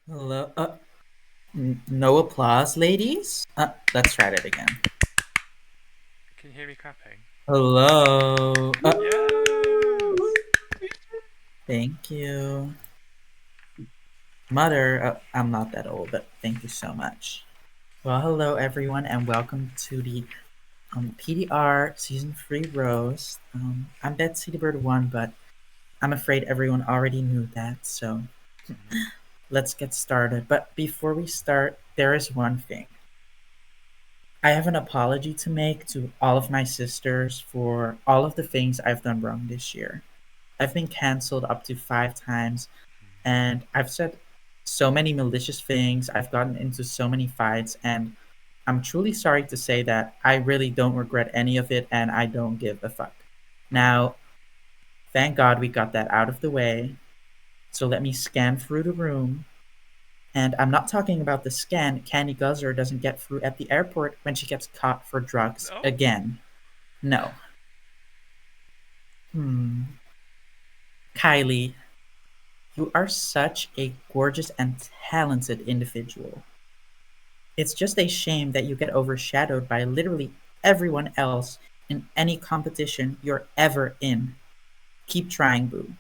Hello. No applause, ladies. Let's try that again. Can you hear me clapping? Hello. Yes! Thank you, Mother. I'm not that old, but thank you so much. Well, hello everyone, and welcome to the PDR Season 3 roast. I'm Betsy the Bird One, but I'm afraid everyone already knew that, so Mhm. let's get started. But before we start, there is one thing. I have an apology to make to all of my sisters for all of the things I've done wrong this year. I've been canceled up to 5 times, and I've said so many malicious things. I've gotten into so many fights, and I'm truly sorry to say that I really don't regret any of it, and I don't give a fuck. Oh. Now, thank God we got that out of the way. So let me scan through the room. And I'm not talking about the scan Candy Guzzler doesn't get through at the airport when she gets caught for drugs No. again. No. Hmm. Kylie, you are such a gorgeous and talented individual. It's just a shame that you get overshadowed by literally everyone else in any competition you're ever in. Keep trying, boo.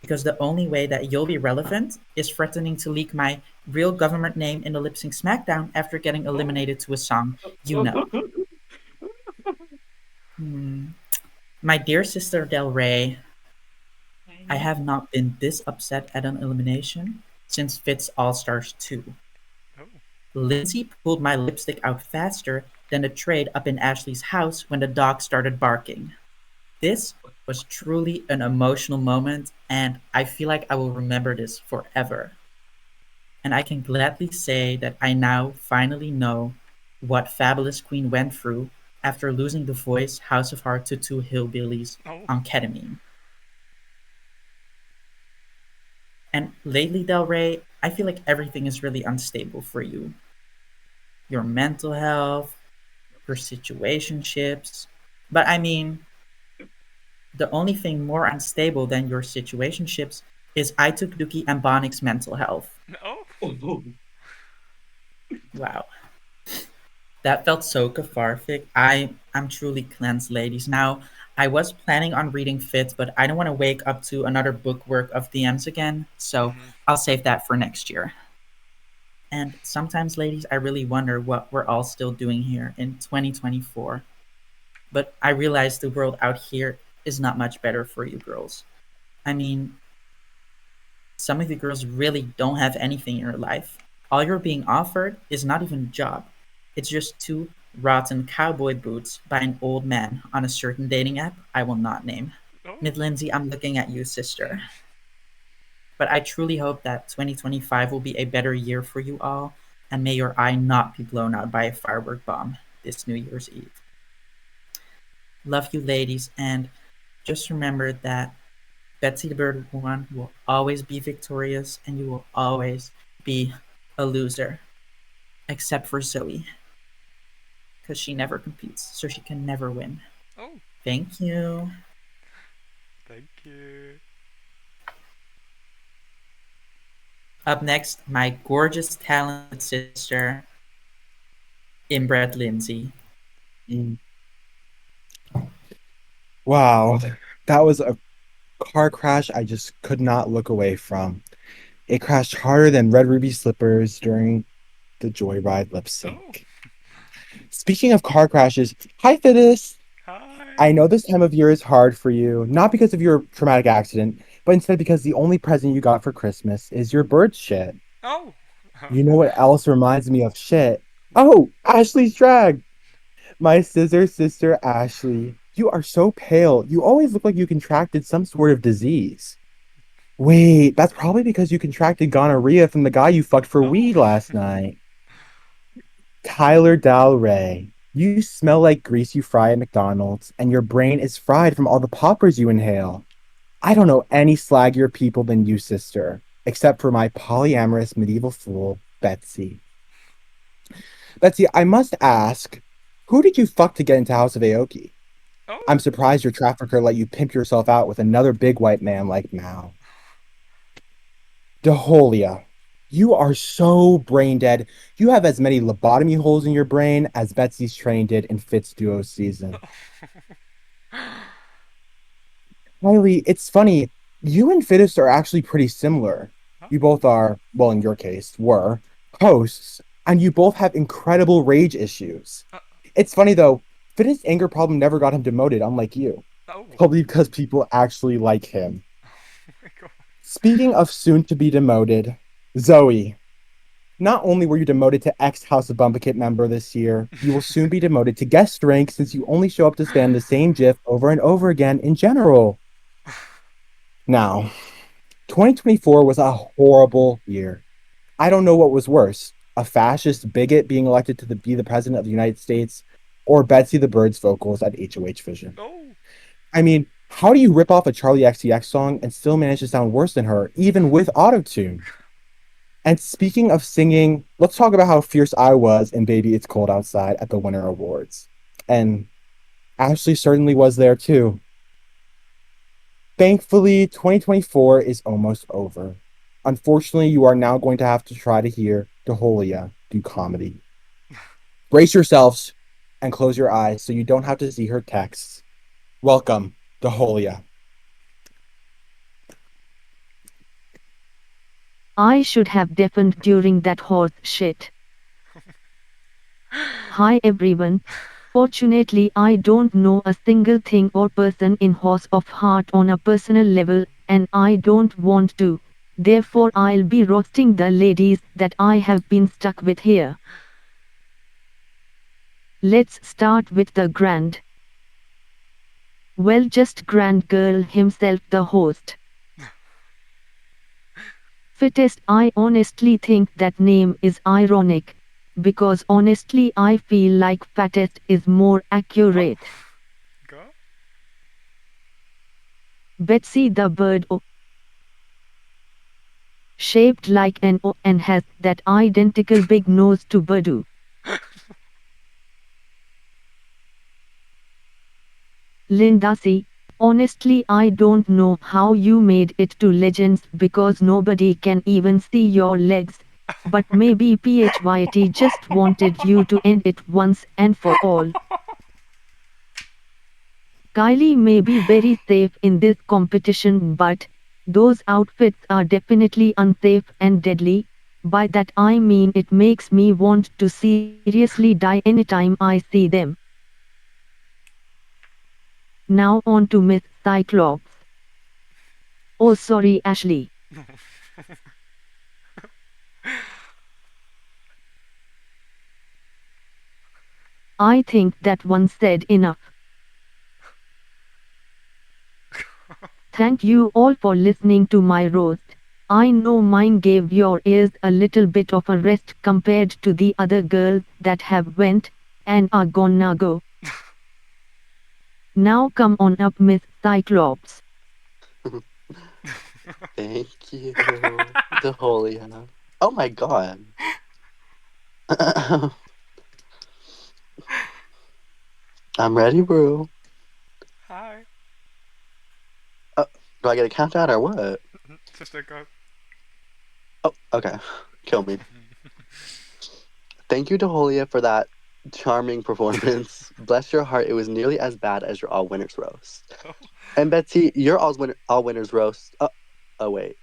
Because the only way that you'll be relevant is threatening to leak my real government name in the lip sync SmackDown after getting Oh. eliminated to a song you know. Hmm. My dear sister Del Rey, I have not been this upset at an elimination since Fitz All Stars 2. Oh. Lindsay pulled my lipstick out faster than the trade up in Ashley's house when the dog started barking. This was truly an emotional moment, and I feel like I will remember this forever. And I can gladly say that I now finally know what Fabulous Queen went through after losing the voice House of Heart to two hillbillies Oh. on ketamine. And lately, Del Rey, I feel like everything is really unstable for you. Your mental health, your situationships. But I mean, the only thing more unstable than your situationships is I took Duki and Bonic's mental health. No. Wow. That felt so cathartic. I'm truly cleansed, ladies. Now, I was planning on reading Fits, but I don't want to wake up to another bookwork of DMs again, so Mhm. I'll save that for next year. And sometimes, ladies, I really wonder what we're all still doing here in 2024. But I realize the world out here is not much better for you girls. I mean, some of you girls really don't have anything in your life. All you're being offered is not even a job. It's just two rotten cowboy boots by an old man on a certain dating app I will not name. Oh. Mid Lindsay, I'm looking at you, sister. But I truly hope that 2025 will be a better year for you all, and may your eye not be blown out by a firework bomb this New Year's Eve. Love you, ladies, and just remember that Betsy the Bird One will always be victorious, and you will always be a loser, except for Zoe, because she never competes, so she can never win. Oh. Thank you. Thank you. Up next, my gorgeous, talented sister, inbred Lindsay. Mm. Wow, that was a car crash I just could not look away from. It crashed harder than Red Ruby slippers during the Joyride lip Oh. sync. Speaking of car crashes, hi Fiddis! I Hi. know this time of year is hard for you, not because of your traumatic accident, but instead because the only present you got for Christmas is your bird shit. Oh. You know what else reminds me of shit? Oh, Ashley's drag! My scissor sister Ashley. You are so pale. You always look like you contracted some sort of disease. Wait, that's probably because you contracted gonorrhea from the guy you fucked for Oh. weed last night. Tyler Dal Ray. You smell like grease you fry at McDonald's, and your brain is fried from all the poppers you inhale. I don't know any slaggier people than you, sister, except for my polyamorous medieval fool, Betsy. Betsy, I must ask, who did you fuck to get into House of Aoki? I'm Oh. surprised your trafficker let you pimp yourself out with another big white man like Mao. Deholia. You are so brain dead. You have as many lobotomy holes in your brain as Betsy's train did in Fitz Duo's season. Kylie, it's funny. You and Fittest are actually pretty similar. Huh? You both are, well, in your case, were hosts, and you both have incredible rage issues. Uh, It's funny though, Fittest's anger problem never got him demoted, unlike you. oh. Probably because people actually like him. Oh my god. Speaking of soon to be demoted, Zoe, not only were you demoted to ex House of Bumpakit member this year, you will soon be demoted to guest rank since you only show up to stand the same GIF over and over again in general. Now, 2024 was a horrible year. I don't know what was worse, a fascist bigot being elected to be the president of the United States, or Betsy the Bird's vocals at HOH Vision. Oh. I mean, how do you rip off a Charlie XCX song and still manage to sound worse than her, even with autotune? And speaking of singing, let's talk about how fierce I was in Baby It's Cold Outside at the Winter Awards. And Ashley certainly was there too. Thankfully, 2024 is almost over. Unfortunately, you are now going to have to try to hear Deholia do comedy. Brace yourselves and close your eyes so you don't have to see her texts. Welcome, Deholia. I should have deafened during that horse shit. Hi everyone. Fortunately I don't know a single thing or person in Horse of Heart on a personal level, and I don't want to. Therefore I'll be roasting the ladies that I have been stuck with here. Let's start with the grand. Well, just grand girl himself, the host. Fittest, I honestly think that name is ironic, because honestly I feel like fattest is more What? accurate. Go? Betsy the bird, oh, shaped like an O and has that identical big nose to Badu. Lindasy, honestly I don't know how you made it to Legends because nobody can even see your legs, but maybe PHYT just wanted you to end it once and for all. Kylie may be very safe in this competition, but those outfits are definitely unsafe and deadly. By that I mean it makes me want to seriously die anytime I see them. Now on to Miss Cyclops. Oh sorry Ashley. I think that one said enough. Thank you all for listening to my roast. I know mine gave your ears a little bit of a rest compared to the other girls that have went and are gonna go. Now come on up, Miss Cyclops. Thank you, Deholia. Oh my god. I'm ready, bro. Hi. Uh, do I get a countdown or what? Sister, go. Oh, okay. Kill me. Thank you, Deholia, for that charming performance. Bless your heart, it was nearly as bad as your all winners roast. Oh. And Betsy, your all winners roast. Oh wait.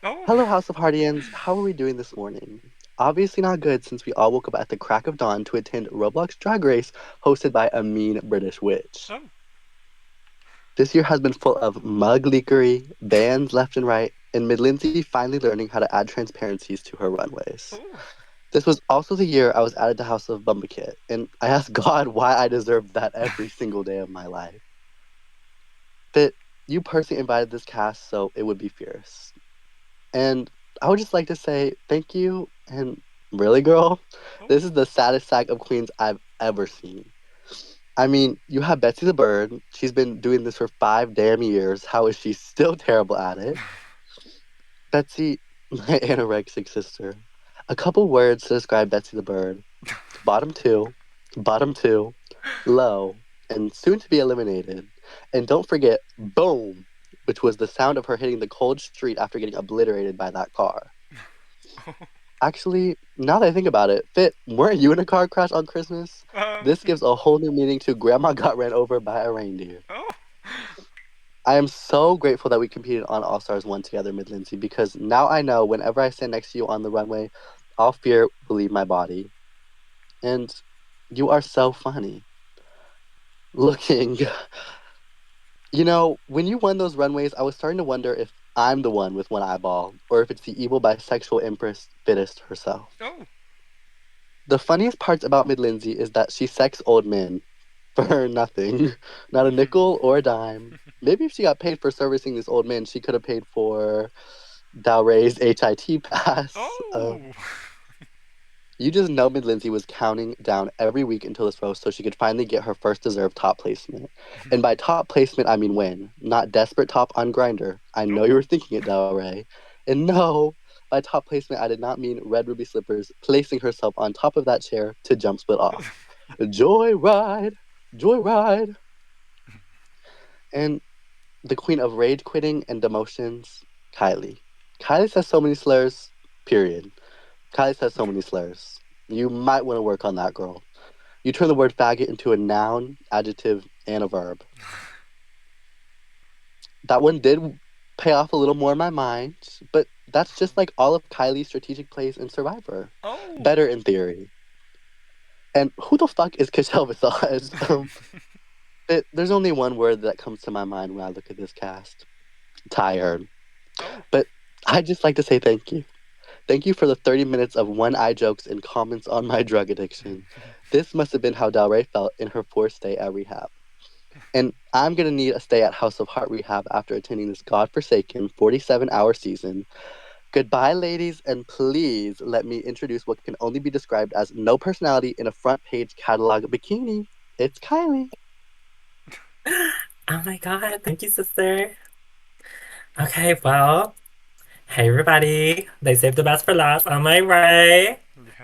Oh. Hello, House of Hardians. How are we doing this morning? Obviously not good since we all woke up at the crack of dawn to attend Roblox Drag Race hosted by a mean British witch. Oh. This year has been full of mug leakery, bans left and right, and Mid-Lindsay finally learning how to add transparencies to her runways. Oh. This was also the year I was added to House of Bumbakit, and I asked God why I deserved that every single day of my life. But you personally invited this cast, so it would be fierce. And I would just like to say thank you, and really, girl, Oh. this is the saddest sack of queens I've ever seen. I mean, you have Betsy the Bird. She's been doing this for 5 damn years. How is she still terrible at it? Betsy, my anorexic sister. A couple words to describe Betsy the Bird. Bottom bottom two, low, and soon to be eliminated. And don't forget, boom, which was the sound of her hitting the cold street after getting obliterated by that car. Actually, now that I think about it, Fit, weren't you in a car crash on Christmas? Um. This gives a whole new meaning to Grandma got ran over by a reindeer. Oh. I am so grateful that we competed on All Stars 1 together, Mid Lindsay, because now I know whenever I stand next to you on the runway, all fear will leave my body. And you are so funny. Looking. When you won those runways, I was starting to wonder if I'm the one with one eyeball, or if it's the evil bisexual empress Fittest herself. Oh. The funniest parts about Mid Lindsay is that she sex old men for nothing. Not a nickel or a dime. Maybe if she got paid for servicing this old man, she could have paid for Dalray's HIT pass. Oh. You just know Mid Lindsay was counting down every week until this roast so she could finally get her first deserved top placement. And by top placement, I mean win, not desperate top on Grinder. I know you Oh. were thinking it, Del Rey. And no, by top placement, I did not mean Red Ruby Slippers placing herself on top of that chair to jump split off. Joyride, joyride. And the queen of rage quitting and demotions, Kylie. Kylie says so many slurs, period. Kylie says so many slurs. You might want to work on that, girl. You turn the word faggot into a noun, adjective, and a verb. That one did pay off a little more in my mind, but that's just like all of Kylie's strategic plays in Survivor. Oh. Better in theory. And who the fuck is Kachel Visage? There's only one word that comes to my mind when I look at this cast. Tired. Oh. But I'd just like to say thank you. Thank you for the 30 minutes of one-eye jokes and comments on my drug addiction. This must have been how Del Rey felt in her 4th stay at rehab. And I'm going to need a stay at House of Heart Rehab after attending this godforsaken 47-hour season. Goodbye, ladies, and please let me introduce what can only be described as no personality in a front-page catalog bikini. It's Kylie. Oh my god, thank you, sister. Okay, well, hey everybody. They saved the best for last. Am I right? Yes.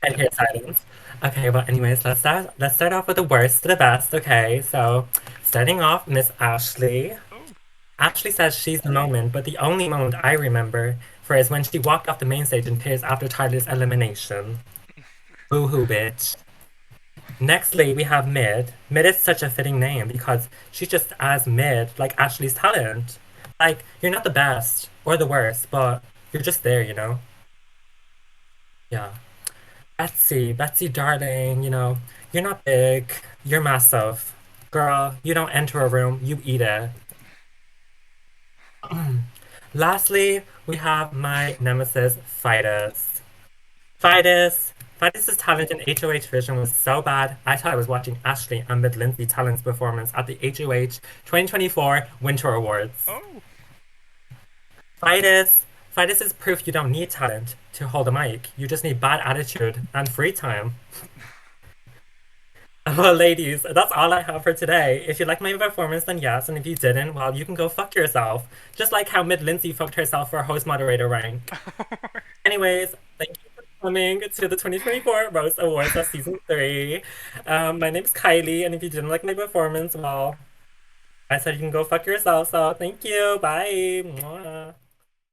And here's silence. Okay, well, anyways, let's start off with the worst to the best, okay? So, starting off, Miss Ashley. Oh. Ashley says she's the moment, but the only moment I remember for is when she walked off the main stage in tears after Tyler's elimination. Boo hoo, bitch. Nextly, we have Mid. Mid is such a fitting name because she's just as mid, like Ashley's talent. Like, you're not the best or the worst, but you're just there, you know? Yeah. Betsy, darling, you're not big, you're massive. Girl, you don't enter a room, you eat it. Lastly, we have my nemesis, Fidus. Fidus! Fidus's talent in HOH Vision was so bad, I thought I was watching Ashley and Mid Lindsay Talent's performance at the HOH 2024 Winter Awards. Oh. Fidus is proof you don't need talent to hold a mic. You just need bad attitude and free time. Well, ladies, that's all I have for today. If you liked my performance, then yes, and if you didn't, well, you can go fuck yourself. Just like how Mid Lindsay fucked herself for host moderator rank. Anyways, thank you for coming to the 2024 Rose Awards of Season 3. My name's Kylie, and if you didn't like my performance, well, I said you can go fuck yourself, so thank you. Bye. Mwah.